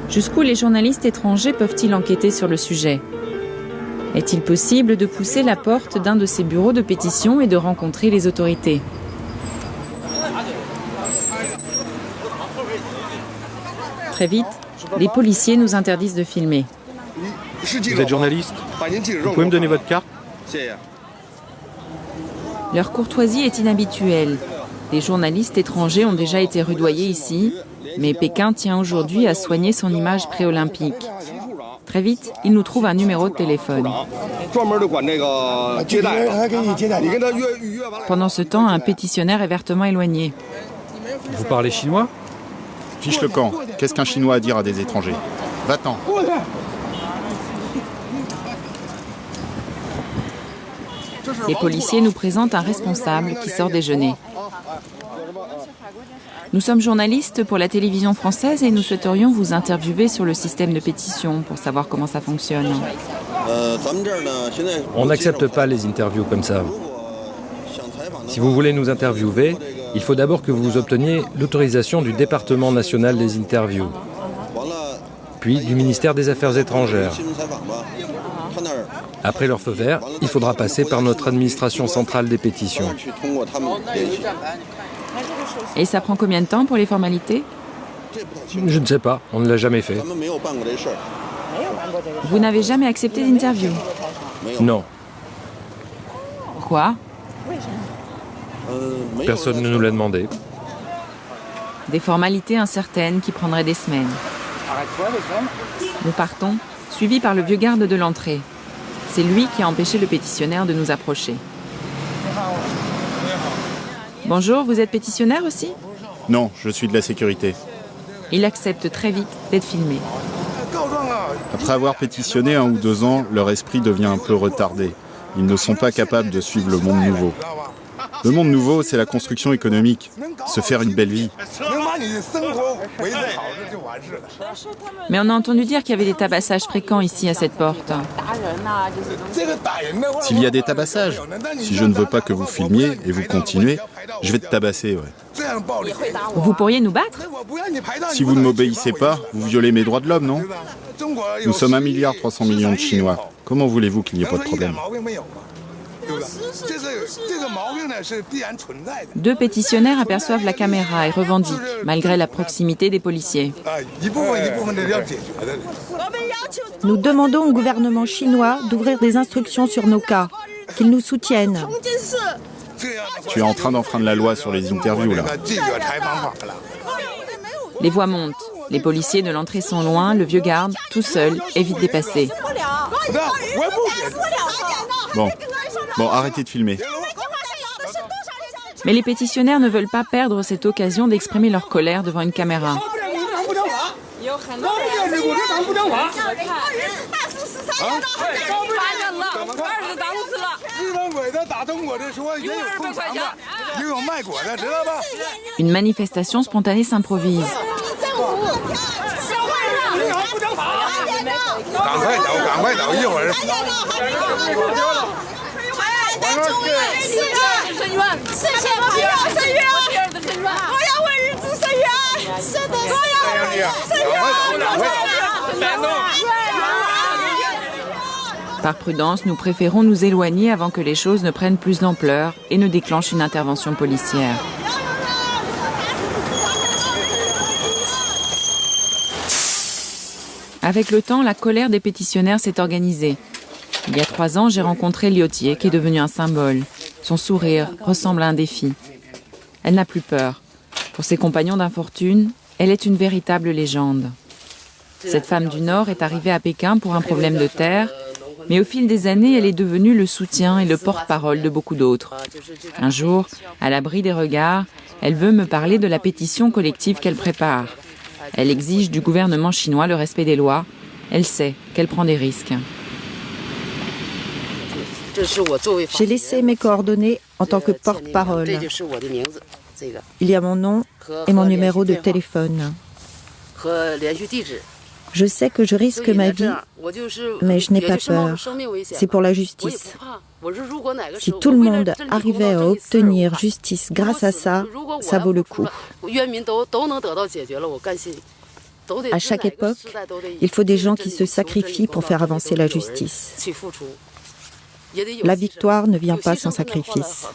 Jusqu'où les journalistes étrangers peuvent-ils enquêter sur le sujet ? Est-il possible de pousser la porte d'un de ces bureaux de pétition et de rencontrer les autorités ? Très vite, les policiers nous interdisent de filmer. Vous êtes journaliste ? Vous pouvez me donner votre carte ? Leur courtoisie est inhabituelle. Les journalistes étrangers ont déjà été rudoyés ici, mais Pékin tient aujourd'hui à soigner son image pré-olympique. Très vite, ils nous trouvent un numéro de téléphone. Pendant ce temps, un pétitionnaire est vertement éloigné. Vous parlez chinois ? Fiche le camp. Qu'est-ce qu'un Chinois a à dire à des étrangers ? Va-t'en. Les policiers nous présentent un responsable qui sort déjeuner. Nous sommes journalistes pour la télévision française et nous souhaiterions vous interviewer sur le système de pétition pour savoir comment ça fonctionne. On n'accepte pas les interviews comme ça. Si vous voulez nous interviewer, il faut d'abord que vous obteniez l'autorisation du département national des interviews, puis du ministère des Affaires étrangères. Après leur feu vert, il faudra passer par notre administration centrale des pétitions. Et ça prend combien de temps pour les formalités ? Je ne sais pas, on ne l'a jamais fait. Vous n'avez jamais accepté d'interview ? Non, Pourquoi ? personne ne nous l'a demandé. Des formalités incertaines qui prendraient des semaines. Nous partons, suivis par le vieux garde de l'entrée. C'est lui qui a empêché le pétitionnaire de nous approcher. Bonjour, vous êtes pétitionnaire aussi ? Non, je suis de la sécurité. Il accepte très vite d'être filmé. Après avoir pétitionné 1 ou 2 ans, leur esprit devient un peu retardé. Ils ne sont pas capables de suivre le monde nouveau. Le monde nouveau, c'est la construction économique, se faire une belle vie. Mais on a entendu dire qu'il y avait des tabassages fréquents ici à cette porte. S'il y a des tabassages, si je ne veux pas que vous filmiez et vous continuez, je vais te tabasser, ouais. Vous pourriez nous battre ? Si vous ne m'obéissez pas, vous violez mes droits de l'homme, non ? Nous sommes 1,3 milliard de Chinois. Comment voulez-vous qu'il n'y ait pas de problème ? 2 pétitionnaires aperçoivent la caméra et revendiquent, malgré la proximité des policiers. Nous demandons au gouvernement chinois d'ouvrir des instructions sur nos cas, qu'ils nous soutiennent. Tu es en train d'enfreindre la loi sur les interviews, là. Les voix montent. Les policiers de l'entrée sont loin, le vieux garde, tout seul, évite de passer. Bon, arrêtez de filmer. Mais les pétitionnaires ne veulent pas perdre cette occasion d'exprimer leur colère devant une caméra. Une manifestation spontanée s'improvise. Par prudence, nous préférons nous éloigner avant que les choses ne prennent plus d'ampleur et ne déclenchent une intervention policière. Avec le temps, la colère des pétitionnaires s'est organisée. Il y a 3 ans, j'ai rencontré Liotier, qui est devenu un symbole. Son sourire ressemble à un défi. Elle n'a plus peur. Pour ses compagnons d'infortune, elle est une véritable légende. Cette femme du Nord est arrivée à Pékin pour un problème de terre, mais au fil des années, elle est devenue le soutien et le porte-parole de beaucoup d'autres. Un jour, à l'abri des regards, elle veut me parler de la pétition collective qu'elle prépare. Elle exige du gouvernement chinois le respect des lois. Elle sait qu'elle prend des risques. J'ai laissé mes coordonnées en tant que porte-parole. Il y a mon nom et mon numéro de téléphone. Je sais que je risque ma vie, mais je n'ai pas peur. C'est pour la justice. Si tout le monde arrivait à obtenir justice grâce à ça, ça vaut le coup. À chaque époque, il faut des gens qui se sacrifient pour faire avancer la justice. La victoire ne vient pas sans sacrifice.